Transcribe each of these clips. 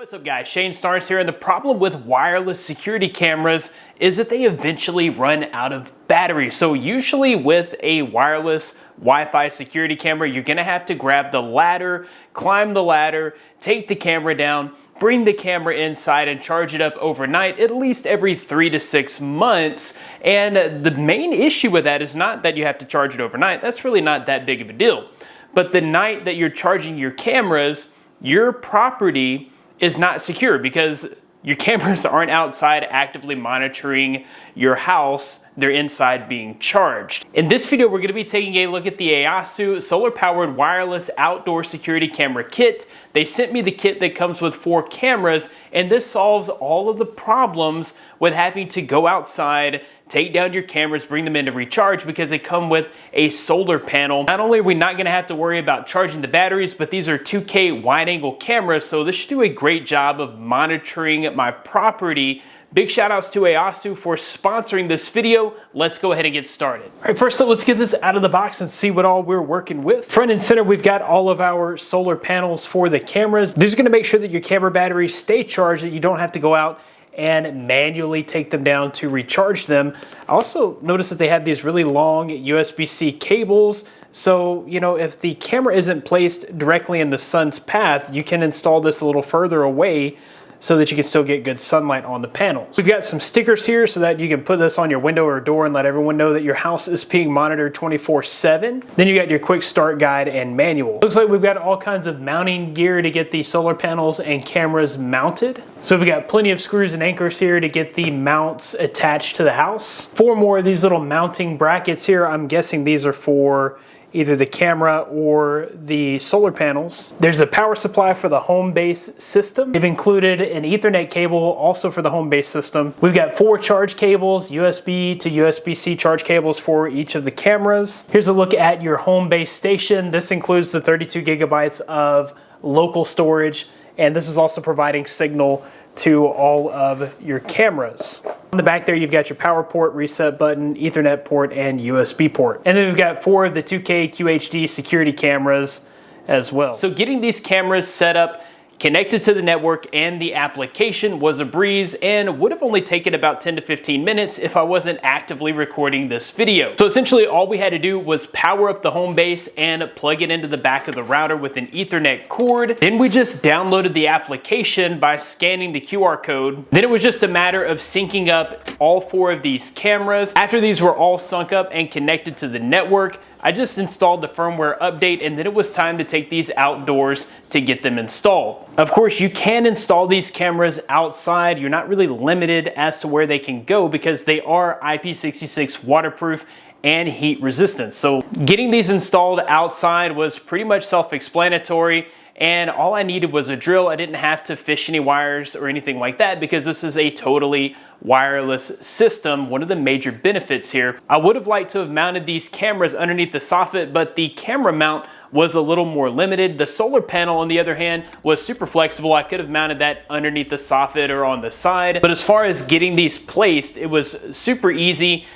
What's up guys, Shane Stars here, and the problem with wireless security cameras is that they eventually run out of battery. So usually with a wireless Wi-Fi security camera, you're gonna have to grab the ladder, climb the ladder, take the camera down, bring the camera inside and charge it up overnight at least every 3 to 6 months. And the main issue with that is not that you have to charge it overnight. That's really not that big of a deal. But the night that you're charging your cameras, your property is not secure because your cameras aren't outside actively monitoring your house. They're inside being charged. In this video, we're going to be taking a look at the AOSU solar-powered wireless outdoor security camera kit. They sent me the kit that comes with 4 cameras, and this solves all of the problems with having to go outside, take down your cameras, bring them in to recharge because they come with a solar panel. Not only are we not going to have to worry about charging the batteries, but these are 2K wide-angle cameras, so this should do a great job of monitoring my property. Big shout outs to AOSU for sponsoring this video. Let's go ahead and get started. All right, first up, let's get this out of the box and see what all we're working with. Front and center, we've got all of our solar panels for the cameras. These are gonna make sure that your camera batteries stay charged, that you don't have to go out and manually take them down to recharge them. I also noticed that they have these really long USB-C cables. So, you know, if the camera isn't placed directly in the sun's path, you can install this a little further away so that you can still get good sunlight on the panels. We've got some stickers here so that you can put this on your window or door and let everyone know that your house is being monitored 24/7. Then you got your quick start guide and manual. Looks like we've got all kinds of mounting gear to get the solar panels and cameras mounted. So we've got plenty of screws and anchors here to get the mounts attached to the house. 4 more of these little mounting brackets here. I'm guessing these are for either the camera or the solar panels. There's a power supply for the home base system. They've included an Ethernet cable also for the home base system. We've got 4 charge cables, USB to USB-C charge cables for each of the cameras. Here's a look at your home base station. This includes the 32 gigabytes of local storage, and this is also providing signal to all of your cameras. On the back there, you've got your power port, reset button, Ethernet port, and USB port. And then we've got 4 of the 2K QHD security cameras as well. So getting these cameras set up, connected to the network and the application was a breeze and would have only taken about 10 to 15 minutes if I wasn't actively recording this video. So essentially all we had to do was power up the home base and plug it into the back of the router with an Ethernet cord. Then we just downloaded the application by scanning the QR code. Then it was just a matter of syncing up all 4 of these cameras. After these were all sunk up and connected to the network, I just installed the firmware update, and then it was time to take these outdoors to get them installed. Of course, you can install these cameras outside. You're not really limited as to where they can go because they are IP66 waterproof and heat resistant. So getting these installed outside was pretty much self-explanatory. And all I needed was a drill. I didn't have to fish any wires or anything like that because this is a totally wireless system. One of the major benefits here. I would have liked to have mounted these cameras underneath the soffit, but the camera mount was a little more limited. The solar panel, on the other hand, was super flexible. I could have mounted that underneath the soffit or on the side. But as far as getting these placed, it was super easy.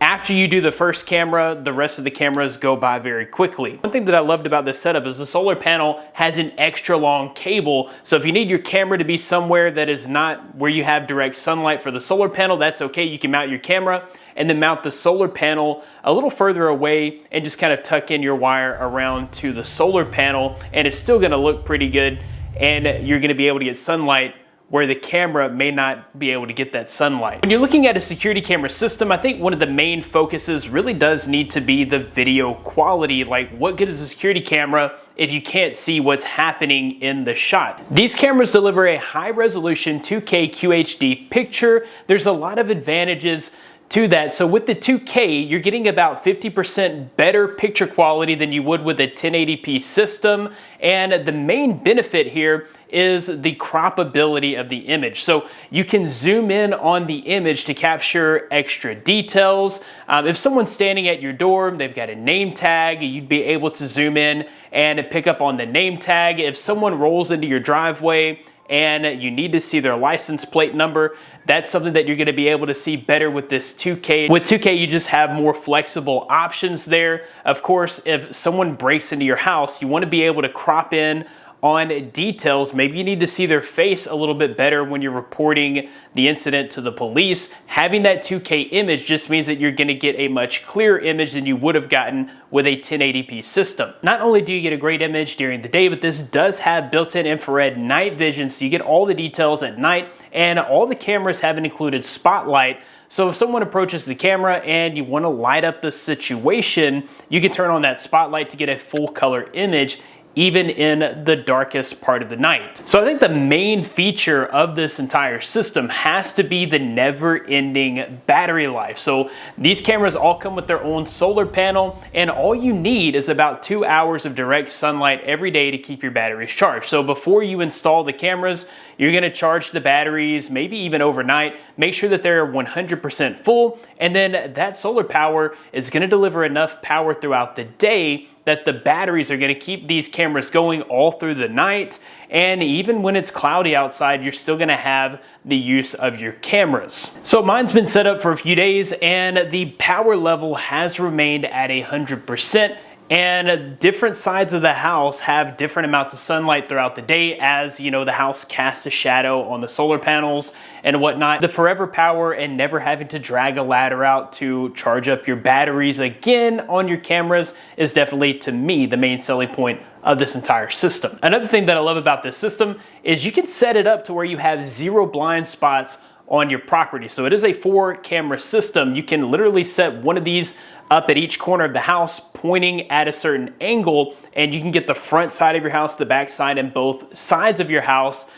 After you do the first camera, the rest of the cameras go by very quickly. One thing that I loved about this setup is the solar panel has an extra long cable. So if you need your camera to be somewhere that is not where you have direct sunlight for the solar panel, that's okay. You can mount your camera and then mount the solar panel a little further away and just kind of tuck in your wire around to the solar panel, and it's still gonna look pretty good, and you're gonna be able to get sunlight where the camera may not be able to get that sunlight. When you're looking at a security camera system, I think one of the main focuses really does need to be the video quality. Like, what good is a security camera if you can't see what's happening in the shot? These cameras deliver a high resolution 2K QHD picture. There's a lot of advantages to that. So with the 2K, you're getting about 50% better picture quality than you would with a 1080p system. And the main benefit here is the croppability of the image. So you can zoom in on the image to capture extra details. If someone's standing at your door, they've got a name tag, you'd be able to zoom in and pick up on the name tag. If someone rolls into your driveway and you need to see their license plate number, that's something that you're going to be able to see better with this 2K. With 2K, you just have more flexible options there. Of course, if someone breaks into your house, you want to be able to crop in on details. Maybe you need to see their face a little bit better when you're reporting the incident to the police. Having that 2K image just means that you're going to get a much clearer image than you would have gotten with a 1080p system. Not only do you get a great image during the day, but this does have built-in infrared night vision, so you get all the details at night, and all the cameras have an included spotlight. So if someone approaches the camera and you want to light up the situation, you can turn on that spotlight to get a full color image even in the darkest part of the night. So I think the main feature of this entire system has to be the never-ending battery life. So these cameras all come with their own solar panel, and all you need is about 2 hours of direct sunlight every day to keep your batteries charged. So before you install the cameras, you're going to charge the batteries, maybe even overnight. Make sure that they're 100% full, and then that solar power is going to deliver enough power throughout the day that the batteries are going to keep these cameras going all through the night. And even when it's cloudy outside, you're still going to have the use of your cameras. So mine's been set up for a few days, and the power level has remained at 100%. And different sides of the house have different amounts of sunlight throughout the day, as you know, the house casts a shadow on the solar panels and whatnot. The forever power and never having to drag a ladder out to charge up your batteries again on your cameras is definitely, to me, the main selling point of this entire system. Another thing that I love about this system is you can set it up to where you have 0 blind spots on your property. So it is a 4-camera system. You can literally set one of these up at each corner of the house, pointing at a certain angle, and you can get the front side of your house, the back side, and both sides of your house.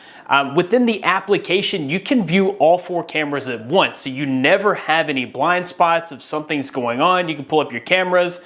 Within the application, you can view all 4 cameras at once, so you never have any blind spots. If something's going on, you can pull up your cameras,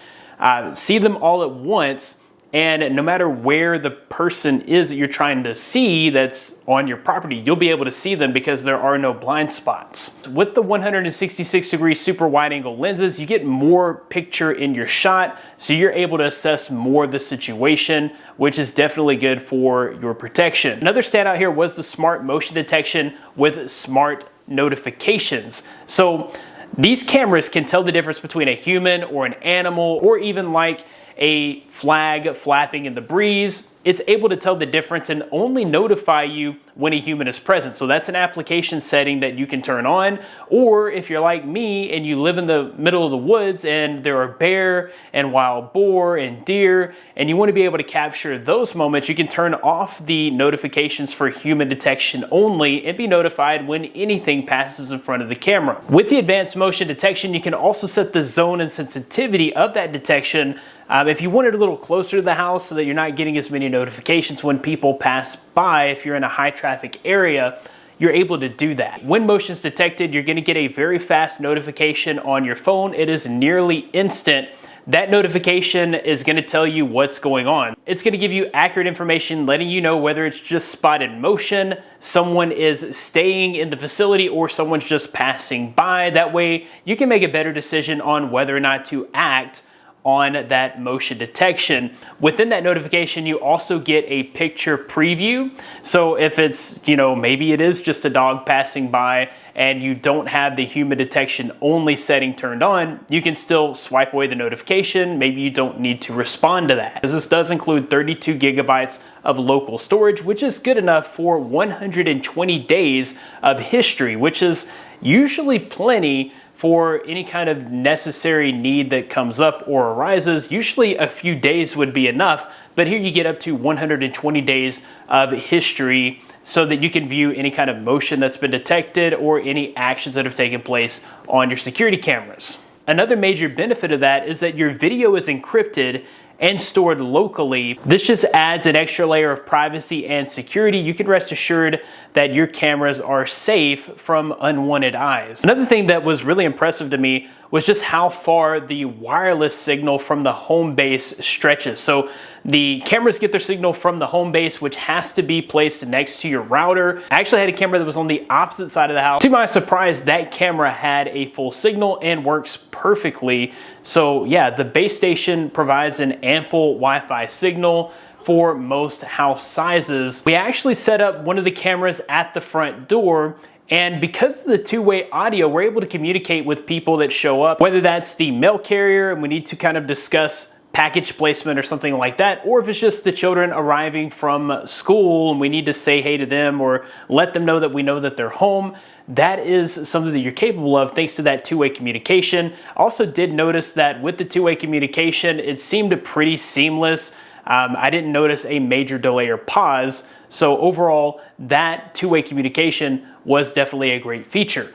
see them all at once, and no matter where the person is that you're trying to see that's on your property, you'll be able to see them because there are no blind spots. With the 166-degree super wide angle lenses, you get more picture in your shot, so you're able to assess more of the situation, which is definitely good for your protection. Another standout here was the smart motion detection with smart notifications. So these cameras can tell the difference between a human or an animal, or even like a flag flapping in the breeze. It's able to tell the difference and only notify you when a human is present. So that's an application setting that you can turn on. Or if you're like me and you live in the middle of the woods and there are bear and wild boar and deer, and you want to be able to capture those moments, you can turn off the notifications for human detection only and be notified when anything passes in front of the camera. With the advanced motion detection, you can also set the zone and sensitivity of that detection. If you want it a little closer to the house so that you're not getting as many notifications when people pass by, if you're in a high traffic area, you're able to do that. When motion is detected, you're going to get a very fast notification on your phone. It is nearly instant. That notification is going to tell you what's going on. It's going to give you accurate information, letting you know whether it's just spotted motion, someone is staying in the facility, or someone's just passing by. That way you can make a better decision on whether or not to act on that motion detection. Within that notification, you also get a picture preview. So if it's, maybe it is just a dog passing by and you don't have the human detection only setting turned on, you can still swipe away the notification. Maybe you don't need to respond to that. Because this does include 32 gigabytes of local storage, which is good enough for 120 days of history, which is usually plenty for any kind of necessary need that comes up or arises. Usually a few days would be enough, but here you get up to 120 days of history so that you can view any kind of motion that's been detected or any actions that have taken place on your security cameras. Another major benefit of that is that your video is encrypted and stored locally. This just adds an extra layer of privacy and security. You can rest assured that your cameras are safe from unwanted eyes. Another thing that was really impressive to me was just how far the wireless signal from the home base stretches. So the cameras get their signal from the home base, which has to be placed next to your router. I actually had a camera that was on the opposite side of the house. To my surprise, that camera had a full signal and works perfectly. So yeah, the base station provides an ample Wi-Fi signal for most house sizes. We actually set up one of the cameras at the front door, and because of the two-way audio, we're able to communicate with people that show up, whether that's the mail carrier and we need to kind of discuss package placement or something like that, or if it's just the children arriving from school and we need to say hey to them or let them know that we know that they're home, that is something that you're capable of thanks to that two-way communication. I also did notice that with the two-way communication, it seemed pretty seamless. I didn't notice a major delay or pause. So overall, that two-way communication was definitely a great feature.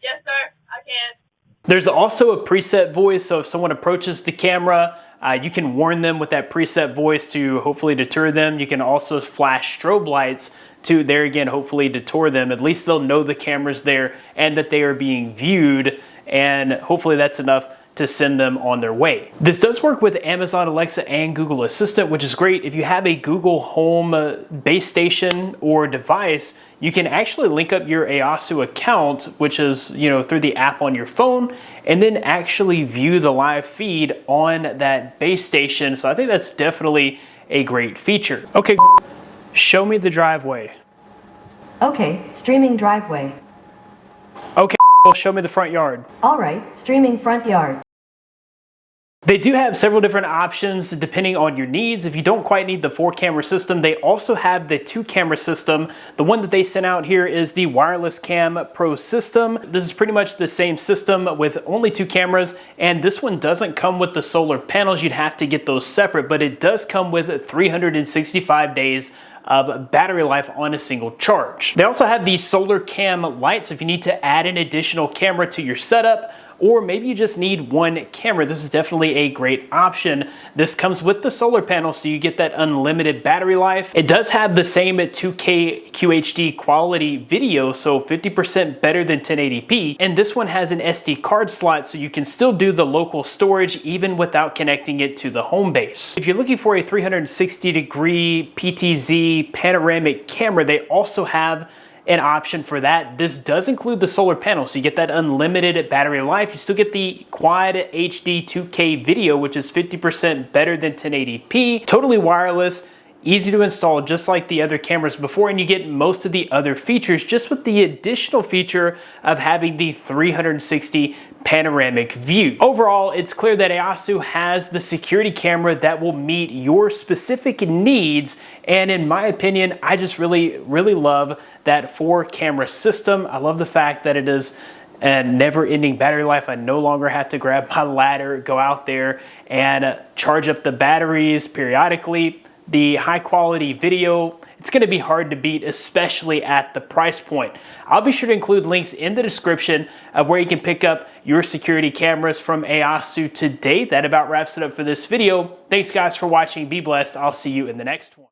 Yes, sir, I can. There's also a preset voice, so if someone approaches the camera, you can warn them with that preset voice to hopefully deter them. You can also flash strobe lights to, there again, hopefully deter them. At least they'll know the camera's there and that they are being viewed, and hopefully that's enough to send them on their way. This does work with Amazon Alexa and Google Assistant, which is great. If you have a Google Home base station or device, you can actually link up your AOSU account, which is, through the app on your phone, and then actually view the live feed on that base station. So I think that's definitely a great feature. Okay, show me the driveway. Okay, streaming driveway. Okay, show me the front yard. All right, streaming front yard. They do have several different options depending on your needs. If you don't quite need the 4-camera system, they also have the 2-camera system. The one that they sent out here is the Wireless Cam Pro system. This is pretty much the same system with only 2 cameras, and this one doesn't come with the solar panels. You'd have to get those separate, but it does come with 365 days of battery life on a single charge. They also have the solar cam lights if you need to add an additional camera to your setup, or maybe you just need 1 camera. This is definitely a great option. This comes with the solar panel, so you get that unlimited battery life. It does have the same 2K QHD quality video, so 50% better than 1080p. And this one has an SD card slot, so you can still do the local storage even without connecting it to the home base. If you're looking for a 360-degree PTZ panoramic camera, they also have an option for that. This does include the solar panel, so you get that unlimited battery life. You still get the quad HD 2K video, which is 50% better than 1080p. Totally wireless, easy to install just like the other cameras before, and you get most of the other features just with the additional feature of having the 360 panoramic view. Overall, it's clear that AOSU has the security camera that will meet your specific needs, and in my opinion, I just really love that 4-camera system. I love the fact that it is a never-ending battery life. I no longer have to grab my ladder, go out there and charge up the batteries periodically. The high-quality video, it's going to be hard to beat, especially at the price point. I'll be sure to include links in the description of where you can pick up your security cameras from AOSU today. That about wraps it up for this video. Thanks guys for watching. Be blessed. I'll see you in the next one.